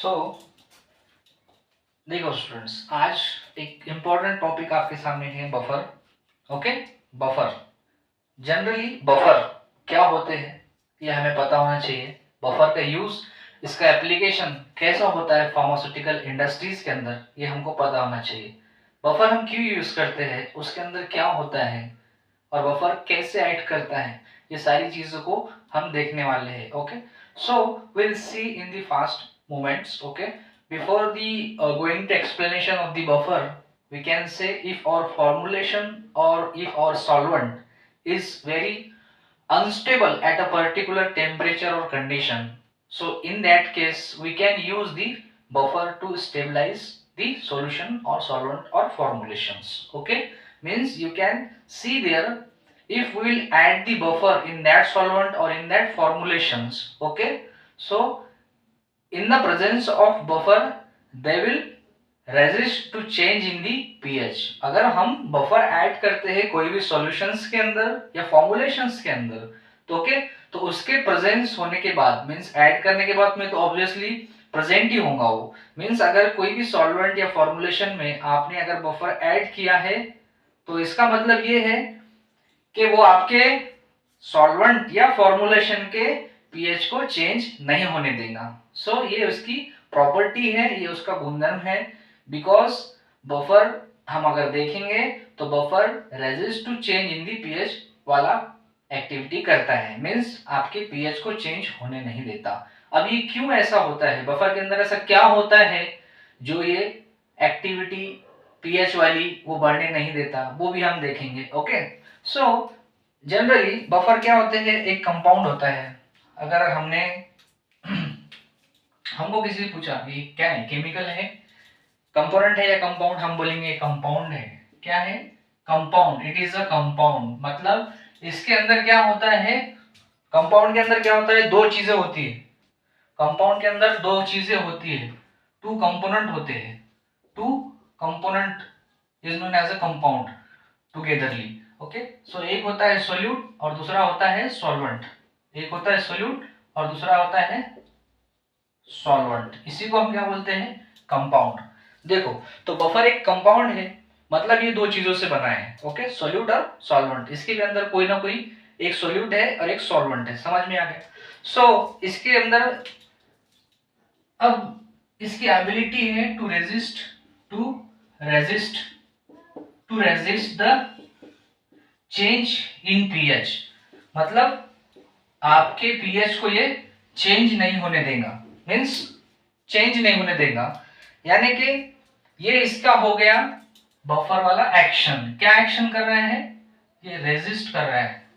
सो देखो स्टूडेंट्स, आज एक इम्पॉर्टेंट टॉपिक आपके सामने है buffer. Okay, buffer generally buffer क्या होते हैं ये हमें पता होना चाहिए। बफर का यूज, इसका एप्लीकेशन कैसा होता है फार्मास्यूटिकल इंडस्ट्रीज के अंदर, ये हमको पता होना चाहिए। बफर हम क्यों यूज करते हैं, उसके अंदर क्या होता है और बफर कैसे ऐड करता है, ये सारी चीजों को हम देखने वाले हैं। Okay, so will see in the fast moments. Okay, before the going to explanation of the buffer, we can say if our formulation or if our solvent is very unstable at a particular temperature or condition, so in that case we can use the buffer to stabilize the solution or solvent or formulations. Okay, means you can see there, if we will add the buffer in that solvent or in that formulations. Okay, so in the presence of buffer they will resist to change in the pH। अगर हम buffer add करते हैं कोई भी solutions के अंदर या formulations के अंदर, तो ओके, तो उसके प्रेजेंस होने के बाद, मींस ऐड करने के बाद में तो ऑब्वियसली प्रेजेंट ही होगा वो। मींस अगर कोई भी सॉल्वेंट या फॉर्मुलेशन में आपने अगर बफर ऐड किया है, तो इसका मतलब ये है कि वो आपके सॉल्वेंट या फॉर्मुलेशन के पीएच को चेंज नहीं होने देगा। सो ये उसकी प्रॉपर्टी है, ये उसका गुणधर्म है। बिकॉज बफर हम अगर देखेंगे तो buffer resist to change in the pH वाला एक्टिविटी करता है, मीन्स आपके पीएच को चेंज होने नहीं देता। अब ये क्यों ऐसा होता है, बफर के अंदर ऐसा क्या होता है जो ये एक्टिविटी पीएच वाली वो बढ़ने नहीं देता, वो भी हम देखेंगे। ओके, सो जनरली बफर क्या होते हैं, एक कंपाउंड होता है। अगर हमने हमको किसी ने पूछा ये क्या है, केमिकल है, कंपोनेंट है या कंपाउंड, हम बोलेंगे कंपाउंड है। क्या है, compound, it is a compound. मतलब इसके अंदर क्या होता है, कंपाउंड के अंदर क्या होता है, दो चीजें होती है। कंपाउंड के अंदर दो चीजें होती है, टू कंपोनेंट होते हैं। Two component is known as a compound togetherly. Okay, so एक होता है सोल्यूट और दूसरा होता है सॉल्वेंट। एक होता है सोल्यूट और दूसरा होता है सॉल्वेंट। इसी को हम क्या बोलते हैं, कंपाउंड। देखो, तो बफर एक कंपाउंड है, मतलब ये दो चीजों से बना है। ओके, सोल्यूट और सॉल्वेंट, इसके भी अंदर कोई ना कोई एक सोल्यूट है और एक सॉल्वेंट है। समझ में आ गया। सो इसके अंदर अब इसकी एबिलिटी है to resist the change in pH. मतलब आपके पीएच को ये चेंज नहीं होने देगा, मीन्स चेंज नहीं होने देगा। यानी कि ये इसका हो गया बफर वाला एक्शन। क्या एक्शन कर रहा है, ये रेजिस्ट कर रहा है।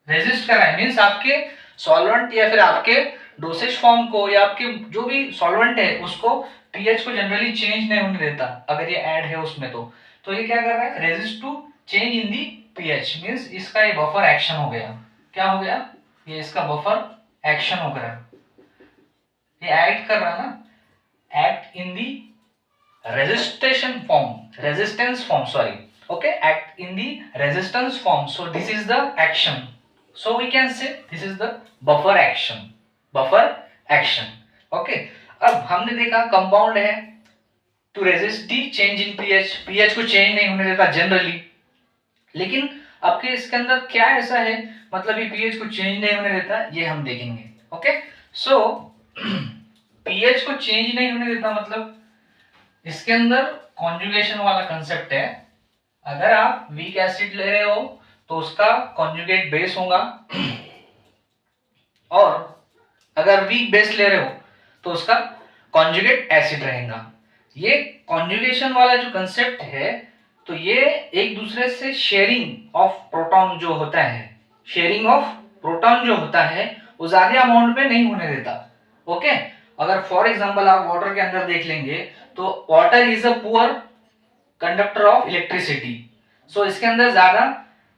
रेजिस्ट कर रहा है मीन्स आपके सॉल्वेंट या फिर आपके डोसेज फॉर्म को या आपके जो भी सॉल्वेंट है उसको पीएच को जनरली चेंज नहीं होने देता अगर ये ऐड है उसमें। तो ये क्या कर रहा है, resist to change in the pH, means इसका ये बफर एक्शन हो गया। क्या हो गया, ये इसका बफर एक्शन हो गया। ये एक्ट कर रहा ना, act in the resistance form sorry. okay, act in the resistance form, so this is the action, so we can say this is the buffer action। okay, अब हमने देखा कंपाउंड है to resist the change in pH, pH को change नहीं होने देता generally. लेकिन आपके इसके अंदर क्या ऐसा है, मतलब ये पीएच को चेंज नहीं होने देता, ये हम देखेंगे। ओके, सो पीएच को चेंज नहीं होने देता मतलब इसके अंदर कॉन्जुगेशन वाला कंसेप्ट है। अगर आप वीक एसिड ले रहे हो तो उसका कॉन्जुगेट बेस होगा, और अगर वीक बेस ले रहे हो तो उसका कॉन्जुगेट एसिड रहेगा। ये कॉन्जुगेशन वाला जो कंसेप्ट है, तो ये एक दूसरे से शेयरिंग ऑफ प्रोटॉन जो होता है, शेयरिंग ऑफ प्रोटॉन जो होता है वो ज्यादा अमाउंट में नहीं होने देता। ओके, अगर फॉर एग्जांपल आप वाटर के अंदर देख लेंगे तो water is a poor conductor of electricity. So इसके अंदर ज्यादा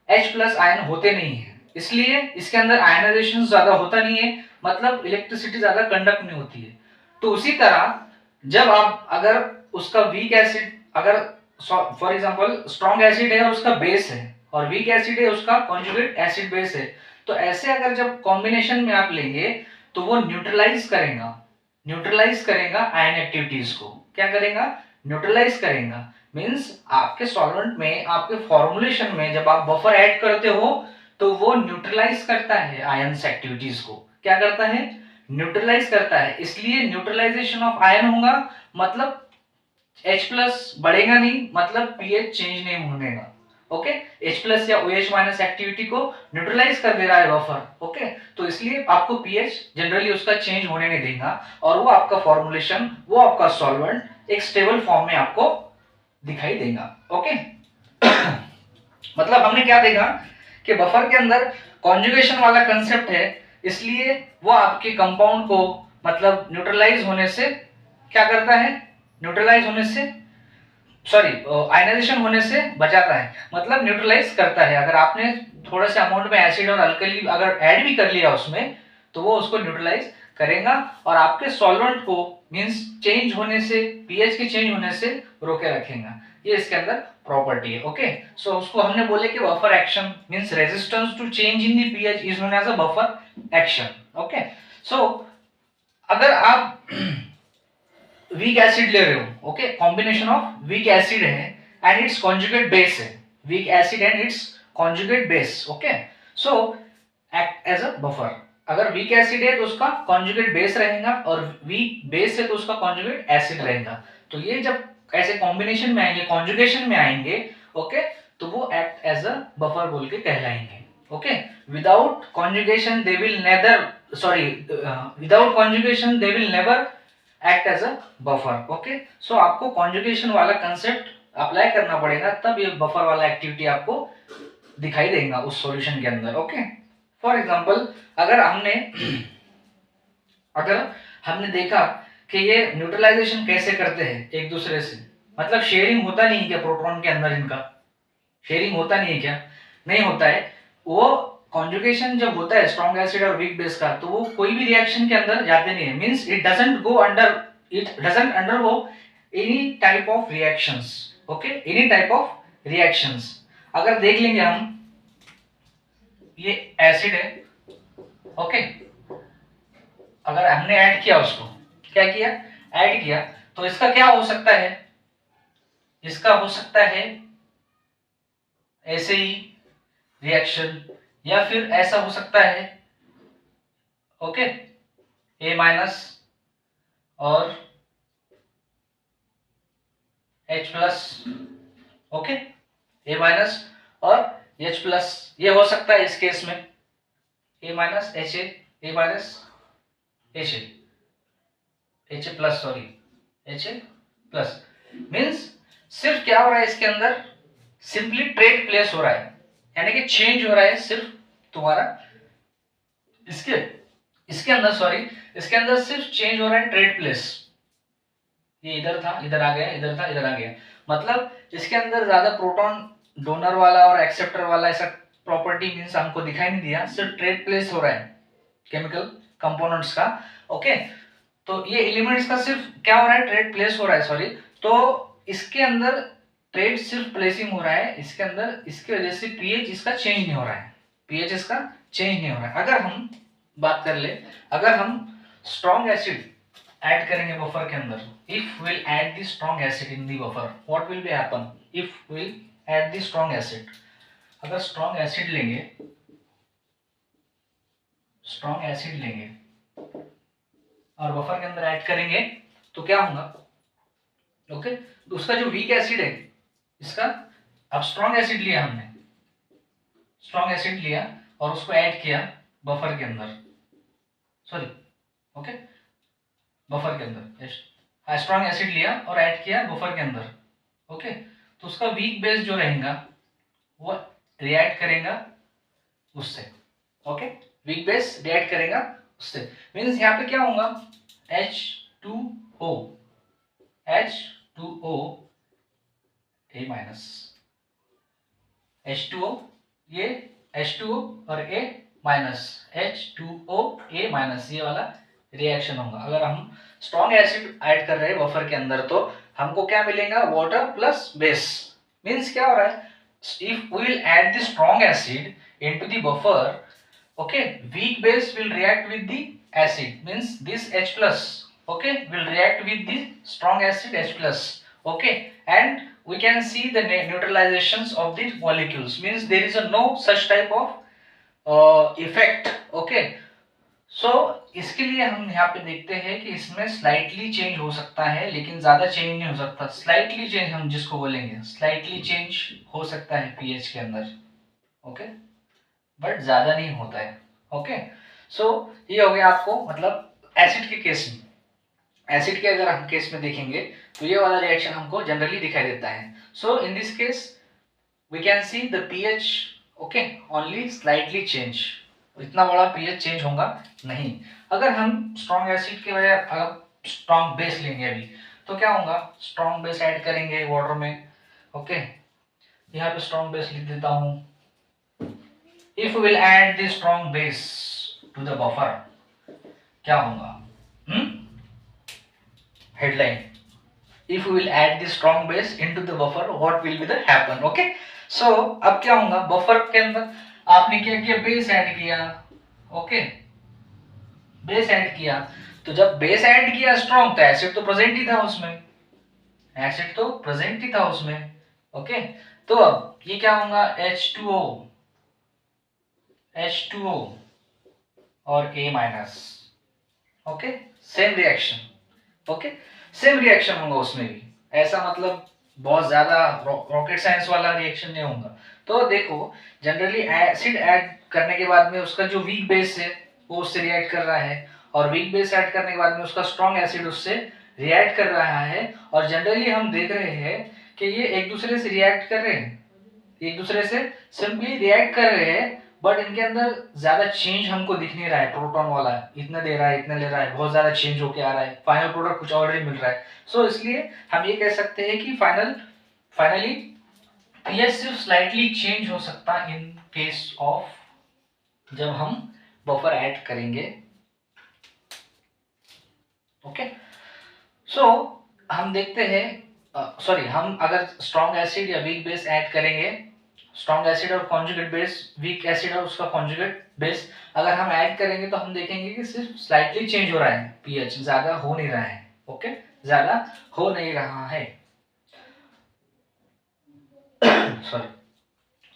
H+ आयन होते नहीं है, इसलिए इसके अंदर आयनाइजेशन ज्यादा होता नहीं है, मतलब इलेक्ट्रिसिटी ज्यादा कंडक्ट नहीं होती है। तो उसी तरह जब आप अगर उसका वीक एसिड, अगर फॉर एग्जांपल स्ट्रॉन्ग एसिड है और उसका बेस है, और वीक एसिड है उसका कॉन्जुगेट एसिड बेस है, तो ऐसे अगर जब कॉम्बिनेशन में आप लेंगे तो वो न्यूट्रलाइज करेगा, न्यूट्रलाइज करेगा आयन एक्टिविटीज को। क्या करेगा? न्यूट्रलाइज करेगा। मींस आपके सॉल्वेंट में, आपके फॉर्मुलेशन में जब आप बफर ऐड करते हो तो वो न्यूट्रलाइज करता है आयन्स एक्टिविटीज को। क्या करता है? न्यूट्रलाइज करता है। इसलिए न्यूट्रलाइजेशन ऑफ आयन होगा, मतलब H प्लस बढ़ेगा नहीं, मतलब पीएच चेंज नहीं होने का। ओके, H प्लस या OH माइनस एक्टिविटी को न्यूट्रलाइज कर दे रहा है बफर। ओके, तो इसलिए आपको पीएच जनरली उसका चेंज होने नहीं देगा और वो आपका फॉर्मुलेशन, वो आपका सॉल्वेंट एक स्टेबल फॉर्म में आपको दिखाई देगा। ओके मतलब हमने क्या देखा कि बफर के अंदर कॉन्जुगेशन वाला कंसेप्ट है, इसलिए वो आपके कंपाउंड को मतलब न्यूट्रलाइज होने से क्या करता है? न्यूट्रलाइज होने से, सॉरी, आयनाइजेशन होने से बचाता है, मतलब न्यूट्रलाइज करता है। अगर आपने थोड़ा सा अमाउंट में एसिड और अल्कली अगर ऐड भी कर लिया उसमें, तो वो उसको न्यूट्रलाइज करेगा और आपके सॉल्वेंट को मींस चेंज होने से, पीएच के चेंज होने से रोके रखेगा। ये इसके अंदर प्रॉपर्टी है। ओके, सो उसको हमने बोले कि buffer action means resistance to change in the pH is known as a buffer action. Okay, so अगर आप वीक एसिड ले रहे हो, okay, combination of weak acid है एंड इट्स कॉन्जुगेट बेस है, weak acid and its conjugate base. Okay, so act as a buffer. अगर weak acid है तो उसका कॉन्जुगेट बेस रहेगा और वीक बेस है तो उसका कॉन्जुगेट एसिड रहेगा। तो ये जब ऐसे कॉम्बिनेशन में आएंगे, कॉन्जुगेशन में आएंगे, ओके, तो वो एक्ट एज अ बफर बोल के कहलाएंगे। Okay, without conjugation they will neither, sorry, without conjugation they will never act as a buffer. Okay, so आपको कॉन्जुगेशन वाला कंसेप्ट अप्लाई करना पड़ेगा, तब ये बफर वाला एक्टिविटी आपको दिखाई देगा उस सॉल्यूशन के अंदर। ओके, फॉर एग्जांपल अगर हमने देखा कि ये न्यूट्रलाइजेशन कैसे करते हैं एक दूसरे से, मतलब शेयरिंग होता नहीं है क्या प्रोटॉन के अंदर? इनका शेयरिंग होता नहीं है क्या? नहीं होता है। वो कॉन्जुगेशन जब होता है स्ट्रॉन्ग एसिड और वीक बेस का, तो वो कोई भी रिएक्शन के अंदर जाते नहीं है। Means it doesn't go under, it doesn't undergo any type of reactions. Okay, any type of reactions. अगर देख लेंगे हम, ये एसिड है, ओके, अगर हमने ऐड किया उसको, क्या किया? ऐड किया, तो इसका क्या हो सकता है? इसका हो सकता है ऐसे ही रिएक्शन, या फिर ऐसा हो सकता है, ओके, ए माइनस और H plus. Okay, A minus और H प्लस, ये हो सकता है इस केस में A minus H A minus H A plus, sorry, H A plus. Means सिर्फ क्या हो रहा है इसके अंदर? सिंपली ट्रेड प्लेस हो रहा है, यानी कि चेंज हो रहा है सिर्फ तुम्हारा इसके इसके अंदर, सॉरी, इसके अंदर सिर्फ चेंज हो रहा है ट्रेड प्लेस। ये इधर था, इधर आ गया, इधर था, इधर आ गया। मतलब इसके अंदर ज्यादा प्रोटॉन डोनर वाला और एक्सेप्टर वाला ऐसा प्रॉपर्टी मींस हमको दिखाई नहीं दिया, सिर्फ ट्रेड प्लेस हो रहा है केमिकल कंपोनेंट्स का। ओके, तो ये एलिमेंट्स का सिर्फ क्या हो रहा है? ट्रेड प्लेस हो रहा है, सॉरी। तो इसके अंदर ट्रेड सिर्फ प्लेसिंग हो रहा है इसके अंदर, इसकी वजह से पीएच इसका चेंज नहीं हो रहा है, पीएच इसका चेंज नहीं हो रहा है। अगर हम बात कर ले, अगर हम स्ट्रॉन्ग एसिड ऐड करेंगे बफर के अंदर, if will add the strong acid in the buffer, what will be happen? If will add the strong acid, अगर स्ट्रॉन्ग एसिड लेंगे, स्ट्रॉन्ग एसिड लेंगे और बफर के अंदर ऐड करेंगे, तो क्या होगा? ओके, तो उसका जो वीक एसिड है इसका, अब स्ट्रॉन्ग एसिड लिया हमने, स्ट्रॉन्ग एसिड लिया और उसको ऐड किया बफर के अंदर, सॉरी, ओके, बफर के अंदर स्ट्रॉन्ग एसिड लिया और ऐड किया बफर के अंदर। ओके, तो उसका वीक बेस जो रहेगा वो रिएक्ट करेगा उससे। ओके, वीक बेस रिएक्ट करेगा उससे। मींस यहाँ पे क्या होगा? H2O, H2O A minus, H2O, ये H2O और A minus, H2O A minus, ये वाला रिएक्शन होगा। अगर हम स्ट्रॉन्ग एसिड ऐड कर रहे हैं बफर के अंदर, तो हमको क्या मिलेगा? Water plus base. मींस क्या हो रहा है? If we will add the strong acid into the buffer, okay, weak base will react with the acid, means this H plus okay, will react with the strong acid H plus, okay, and we can see the neutralizations of the molecules, means there is a no such type of effect, okay. So इसके लिए हम यहाँ पे देखते हैं कि इसमें slightly change हो सकता है, लेकिन ज्यादा चेंज नहीं हो सकता। स्लाइटली चेंज हम जिसको बोलेंगे, स्लाइटली चेंज हो सकता है पीएच के अंदर, ओके, बट ज्यादा नहीं होता है, ओके। सो ये हो गया आपको मतलब एसिड के केस में। एसिड के अगर हम केस में देखेंगे तो ये वाला रिएक्शन हमको जनरली दिखाई देता है। So in this case we can see the pH, okay, only slightly change, इतना बड़ा पीएच चेंज होगा नहीं। अगर हम स्ट्रॉन्ग एसिड के बजाय अगर स्ट्रॉन्ग बेस लेंगे अभी, तो क्या होगा, स्ट्रॉन्ग बेस ऐड करेंगे वाटर में, ओके। यहाँ पे स्ट्रॉन्ग बेस लिख देता हूँ। If will add the strong base to the buffer, क्या होगा, headline, if we will add the strong base into the buffer what will be the happen, okay। so अब क्या होगा, बफर के अंदर आपने क्या किया, बेस ऐड किया, ओके, बेस ऐड किया। तो जब बेस ऐड किया स्ट्रॉन्ग, तो एसिड तो प्रेजेंट ही था उसमें, एसिड तो प्रेजेंट ही था उसमें, ओके। तो अब ये क्या होगा, H2O, H2O और A minus, okay, same reaction, okay, same reaction होगा उसमें भी, ऐसा मतलब बहुत ज्यादा रॉकेट साइंस वाला रिएक्शन नहीं होगा। तो देखो जनरली एसिड ऐड करने के बाद में उसका जो वीक बेस है वो उससे रिएक्ट कर रहा है, और वीक बेस ऐड करने के बाद में उसका स्ट्रॉन्ग एसिड उससे रिएक्ट कर रहा है, और जनरली हम देख रहे हैं कि ये एक दूसरे से रिएक्ट कर रहे हैं, एक दूसरे से सिंपली रिएक्ट कर रहे हैं, बट इनके अंदर ज्यादा चेंज हमको दिख नहीं रहा है। प्रोटॉन वाला इतना दे रहा है, इतना ले रहा है, बहुत ज्यादा चेंज होके आ रहा है, फाइनल प्रोडक्ट कुछ ऑलरेडी मिल रहा है। सो इसलिए हम ये कह सकते हैं कि फाइनली पीएच सिर्फ स्लाइटली चेंज हो सकता इन केस ऑफ जब हम बफर ऐड करेंगे, ओके। सो हम देखते हैं, सॉरी, हम अगर स्ट्रॉन्ग एसिड या वीक बेस ऐड करेंगे, स्ट्रॉन्ग एसिड और कॉन्जुगेट बेस, वीक एसिड और उसका कॉन्जुगेट बेस अगर हम ऐड करेंगे, तो हम देखेंगे कि सिर्फ स्लाइटली चेंज हो रहा है पीएच, ज्यादा हो नहीं रहा है, ओके, ज्यादा हो नहीं रहा है। सॉरी,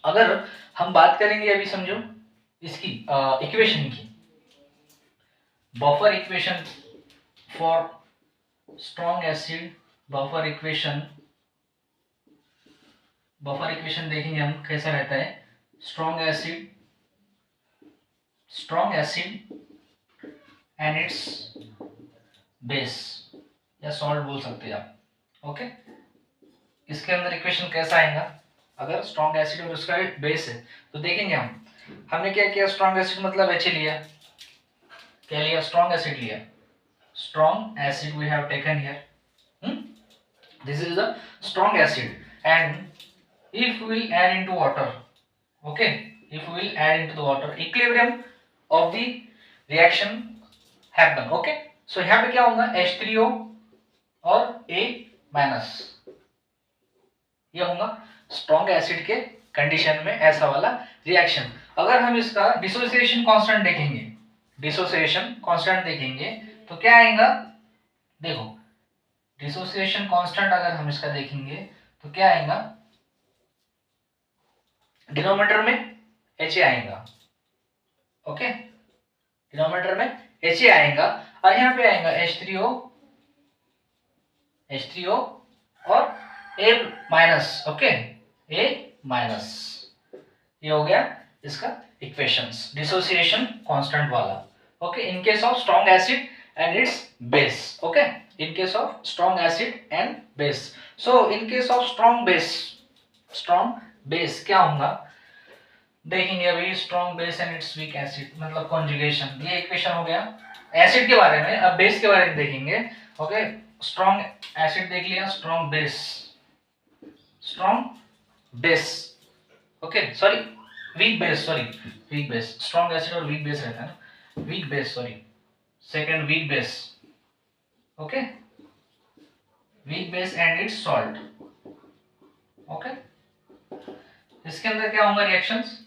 अगर हम बात करेंगे अभी समझो इसकी इक्वेशन की, buffer equation for strong acid, buffer equation देखेंगे हम कैसा रहता है। Strong acid and it's base, या सॉल्ट बोल सकते हैं आप, ओके। इसके अंदर इक्वेशन कैसा आएगा, अगर स्ट्रॉन्ग एसिड और उसका बेस है, तो देखेंगे हमने क्या किया, स्ट्रॉन्ग एसिड मतलब H लिया, क्या लिया, स्ट्रॉन्ग एसिड लिया, strong acid we have taken here, this is the strong acid, and if we will add into water, okay, if we will add into the water, equilibrium of the reaction happen, okay। so यहाँ पे क्या होगा, H3O और A minus, ये होगा strong acid के condition में ऐसा वाला रिएक्शन। अगर हम इसका डिसोसिएशन कांस्टेंट देखेंगे तो क्या आएगा, देखो डिसोसिएशन कांस्टेंट अगर हम इसका देखेंगे तो क्या आएगा, डिनोमिनेटर में Ha आएगा, ओके, डिनोमिनेटर में Ha आएगा, और यहाँ पे आएगा H3O और A minus, okay, A minus, ये हो गया इसका इक्वेशंस डिसोसिएशन कांस्टेंट वाला, okay, in case of strong acid and it's base, okay, in case of strong acid and base। so in case of strong base क्या होगा, देखेंगे अभी, strong base and its weak acid मतलब conjugation, ये equation हो गया acid के बारे में। अब बेस के बारे में देखेंगे, ओके, स्ट्रॉन्ग एसिड देख लिया, strong base, okay, sorry weak base, strong acid और वीक बेस रहता है ना, weak base, sorry, second weak base, okay, weak base and it's salt, okay. इसके अंदर क्या होगा रिएक्शंस,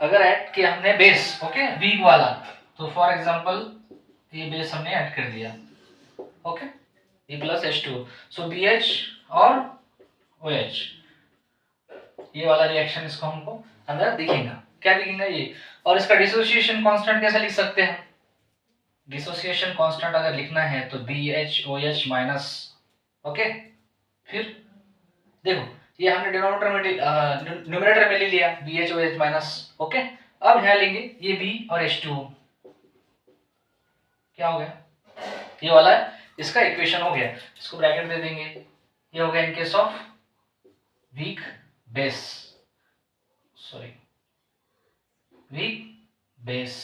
अगर ऐड किया हमने बेस, ओके, वीक वाला, तो फॉर एग्जांपल ये बेस हमने ऐड कर दिया, ओके, ये प्लस H2, सो BH और OH, ये वाला रिएक्शन इसको हमको अंदर दिखेगा, क्या दिखेगा ये। और इसका डिसोसिएशन कांस्टेंट कैसे लिख सकते हैं, डिसोसिएशन कांस्टेंट अगर लिखना है तो BHOH माइनस, ओके। फिर देखो ये हमने डिनोमिनेटर में न्यूमरेटर में ले लिया BHOH माइनस, ओके। अब यहाँ लेंगे ये B और H2, क्या हो गया, ये वाला इसका इक्वेशन हो गया, इसको ब्रैकेट दे देंगे, ये हो गया in case of weak base, sorry weak base,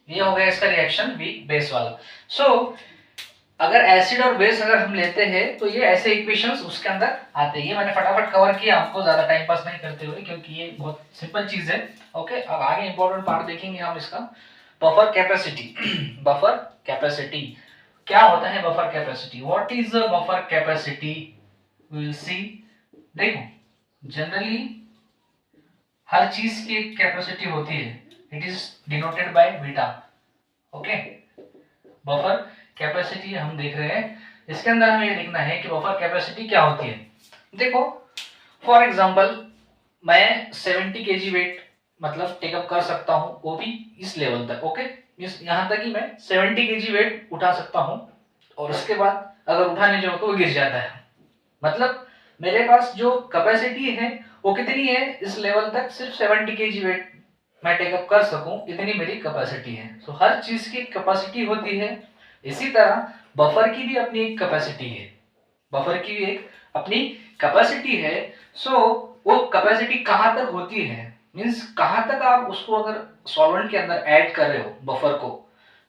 ये हो गया इसका रिएक्शन वीक बेस वाला। सो अगर एसिड और बेस अगर हम लेते हैं तो ये ऐसे इक्वेशंस उसके अंदर आते हैं। ये मैंने फटाफट कवर किया आपको ज्यादा टाइम पास नहीं करते हुए, क्योंकि ये बहुत सिंपल चीज है, ओके। अब आगे इंपॉर्टेंट पार्ट देखेंगे हम इसका, बफर कैपेसिटी। बफर कैपेसिटी क्या होता है, buffer capacity, what is the buffer capacity, we will see. देखो जनरली हर चीज की एक कैपेसिटी होती है, it is denoted by beta, okay. Buffer capacity हम देख रहे हैं, इसके अंदर हमें ये देखना है कि बफर कैपेसिटी क्या होती है। देखो फॉर एग्जांपल मैं 70 kg वेट मतलब टेकअप कर सकता हूं, वो भी इस लेवल तक, ओके। यहां तक कि मैं 70 kg वेट उठा सकता हूं, और उसके बाद अगर उठाने जाओ तो वो गिर जाता है। मतलब मेरे पास जो कैपेसिटी है वो कितनी है, इस लेवल तक सिर्फ 70 kg वेट मैं टेकअप कर सकूं, इतनी मेरी कैपेसिटी है। सो हर चीज की कैपेसिटी होती है, इसी तरह बफर की भी अपनी एक कैपेसिटी है, बफर की भी एक अपनी कैपेसिटी है। सो वो कैपेसिटी कहां तक होती है, मींस कहां तक आप उसको अगर सॉल्वेंट के अंदर ऐड कर रहे हो बफर को,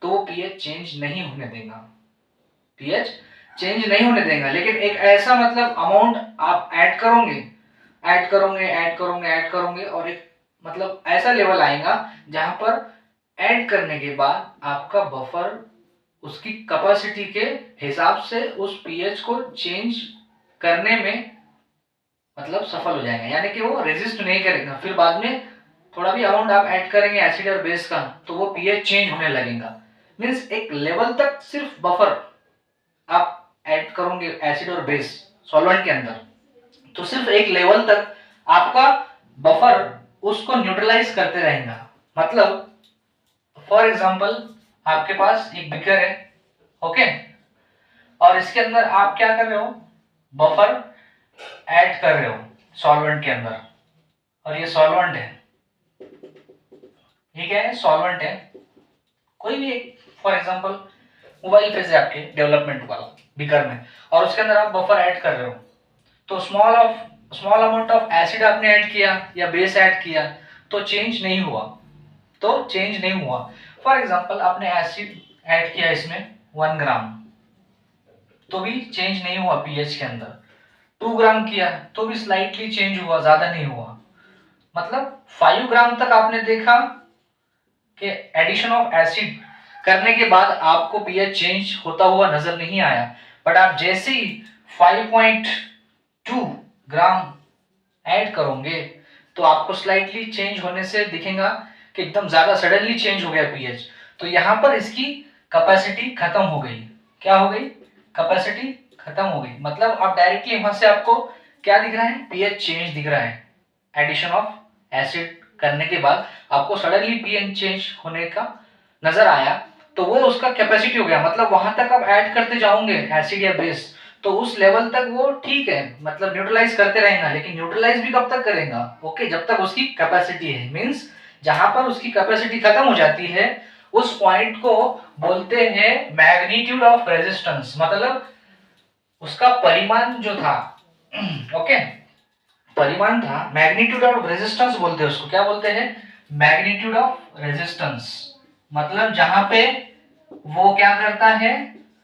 तो वो पीएच चेंज नहीं होने देगा, पीएच चेंज नहीं होने देगा। लेकिन एक ऐसा मतलब अमाउंट आप ऐड करोगे, ऐड करोगे, ऐड करोगे, ऐड करोगे, और एक मतलब ऐसा लेवल आएगा जहां पर ऐड करने के बाद आपका बफर उसकी कैपेसिटी के हिसाब से उस पीएच को चेंज करने में मतलब सफल हो जाएगा, यानी कि वो रेजिस्ट नहीं करेगा। फिर बाद में थोड़ा भी अमाउंट आप ऐड करेंगे एसिड और बेस का तो वो पीएच चेंज होने लगेगा। मींस एक लेवल तक सिर्फ बफर आप ऐड करोगे एसिड और बेस सॉल्वेंट के अंदर, तो सिर्फ एक लेवल तक आपका बफर उसको न्यूट्रलाइज करते रहेगा। मतलब फॉर एग्जांपल आपके पास एक बिकर है, ओके, और इसके अंदर आप क्या कर रहे हो, बफर ऐड कर रहे हो सॉल्वेंट के अंदर, और ये सॉल्वेंट है, ये क्या है, सॉल्वेंट है, कोई भी एक फॉर एग्जांपल मोबाइल फेज है आपके डेवलपमेंट वाला बिकर में, और उसके अंदर आप बफर ऐड कर रहे हो, तो स्मॉल अमाउंट ऑफ एसिड आपने ऐड किया या बेस ऐड किया तो चेंज नहीं हुआ, तो चेंज नहीं हुआ। फॉर एग्जांपल आपने एसिड ऐड किया इसमें 1 ग्राम, तो भी चेंज नहीं हुआ पीएच के अंदर। 2 ग्राम किया तो भी स्लाइटली चेंज हुआ, ज्यादा नहीं हुआ। मतलब 5 ग्राम तक आपने देखा कि एडिशन ऑफ एसिड करने के बाद आपको पीएच चेंज होता हुआ नजर नहीं आया, बट आप जैसे ही 5.2 ग्राम ऐड करोगे तो आपको स्लाइटली चेंज होने से दिखेगा कि एकदम ज्यादा सडनली चेंज हो गया पीएच। तो यहां पर इसकी कैपेसिटी खत्म हो गई, क्या हो गई, कैपेसिटी खत्म हो गई। मतलब आप डायरेक्टली वहां से आपको क्या दिख रहा है, पीएच चेंज दिख रहा है। एडिशन ऑफ एसिड करने के बाद आपको सडनली पीएच चेंज होने का नजर आया, तो वो उसका कैपेसिटी हो गया। मतलब वहां तक आप ऐड करते जाओगे एसिड या बेस, तो उस लेवल तक वो ठीक है, मतलब न्यूट्रलाइज करते रहेगा। लेकिन न्यूट्रलाइज भी कब तक करेगा, ओके, जब तक उसकी कैपेसिटी है। मींस जहां पर उसकी कैपेसिटी खत्म हो जाती है उस पॉइंट को बोलते हैं मैग्नीट्यूड ऑफ रेजिस्टेंस, मतलब उसका परिमाण जो था, ओके, परिमाण था, मैग्नीट्यूड ऑफ रेजिस्टेंस बोलते हैं उसको, क्या बोलते हैं, मैग्नीट्यूड ऑफ रेजिस्टेंस। मतलब जहां पे वो क्या करता है,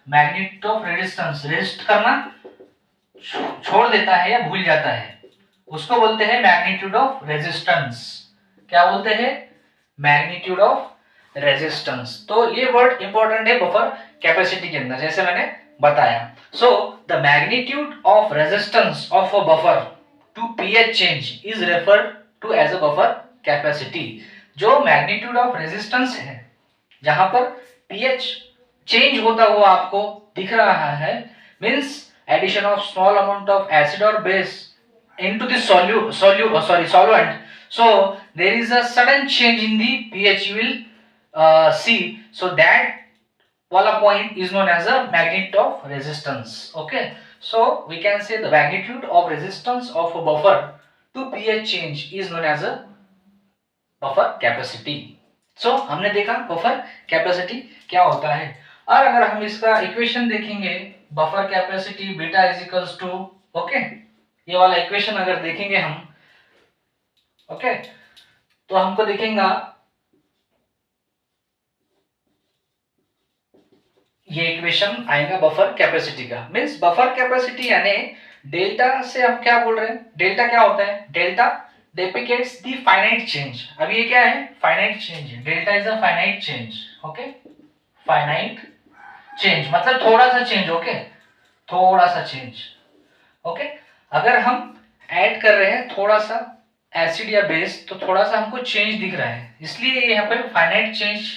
मैग्नीट्यूड ऑफ रेजिस्टेंस, रेजिस्ट करना छोड़ देता है या भूल जाता है, उसको बोलते हैं मैग्नीट्यूड ऑफ रेजिस्टेंस। क्या बोलते हैं, मैग्नीट्यूड ऑफ रेजिस्टेंस। तो ये वर्ड इंपॉर्टेंट है बफर कैपेसिटी के अंदर, जैसे मैंने बताया। So the magnitude of resistance of a buffer to pH change is referred to as a buffer capacity. जो मैग्नीट्यूड ऑफ रेजिस्टेंस है, जहां पर पीएच चेंज होता हुआ आपको दिख रहा है, means addition of small amount of acid और base into the solvent, so there is a sudden change in the pH, you will see. So that wala point is known as a magnitude of resistance. Okay, so we can say the magnitude of resistance of a buffer to pH change is known as a buffer capacity. So हमने देखा buffer capacity क्या होता है। और अगर हम इसका equation देखेंगे, buffer capacity beta is equals to, okay, ये वाला इक्वेशन अगर देखेंगे हम, ओके, तो हमको दिखेगा ये इक्वेशन आएगा बफर कैपेसिटी का। मींस बफर कैपेसिटी यानी डेल्टा से हम क्या बोल रहे हैं, डेल्टा क्या होता है, डेल्टा डिपिकेट्स द फाइनाइट चेंज। अब ये क्या है, फाइनाइट चेंज है, delta is a finite change. Okay, finite change मतलब थोड़ा सा चेंज, ओके, थोड़ा सा चेंज। ओके, अगर हम ऐड कर रहे हैं थोड़ा सा एसिड या बेस तो थोड़ा सा हमको चेंज दिख रहा है, इसलिए यहाँ पे फाइनाइट चेंज,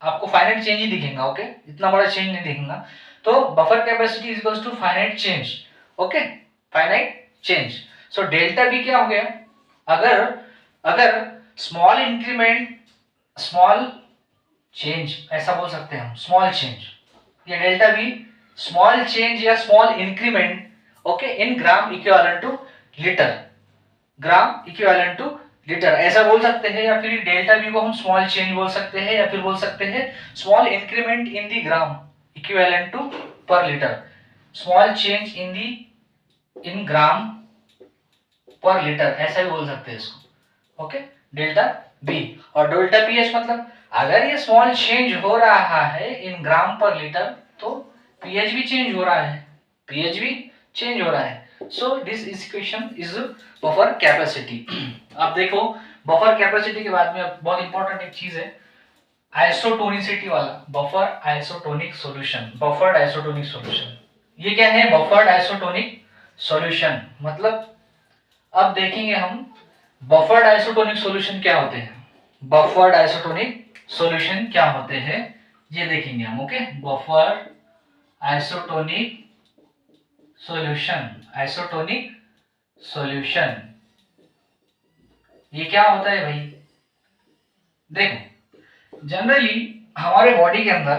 आपको फाइनाइट चेंज ही दिखेगा। ओके, इतना बड़ा चेंज नहीं दिखेगा। तो buffer capacity is equals to finite change. Okay, finite change. So delta भी क्या हो गया, अगर अगर स्मॉल इंक्रीमेंट, स्मॉल चेंज ऐसा बोल सकते हैं हम, स्मॉल चेंज, ये डेल्टा भी स्मॉल चेंज या small increment, okay, in gram equivalent to litre, gram equivalent to litre ऐसा बोल सकते हैं। या फिर डेल्टा बी को हम स्मॉल चेंज बोल सकते हैं, या फिर बोल सकते हैं small increment in the gram equivalent to per litre, small change in gram per litre ऐसा भी बोल सकते हैं इसको। Okay, delta B. और डेल्टा पीएच मतलब अगर ये स्मॉल चेंज हो रहा है इन ग्राम पर लीटर तो पीएच भी चेंज हो रहा है, पीएच भी चेंज हो रहा है। So this equation is buffer capacity. आप देखो बफर कैपेसिटी के बाद में बहुत इंपॉर्टेंट एक चीज है, आइसोटोनिसिटी वाला, buffer isotonic solution, buffered isotonic solution. ये क्या है, बफर्ड आइसोटोनिक सॉल्यूशन मतलब अब देखेंगे हम बफर्ड आइसोटोनिक सॉल्यूशन क्या होते हैं, बफर्ड आइसोटोनिक सॉल्यूशन क्या होते हैं ये देखेंगे हम। Okay, buffer isotonic solution, isotonic solution ये क्या होता है भाई, देखो जनरली हमारे बॉडी के अंदर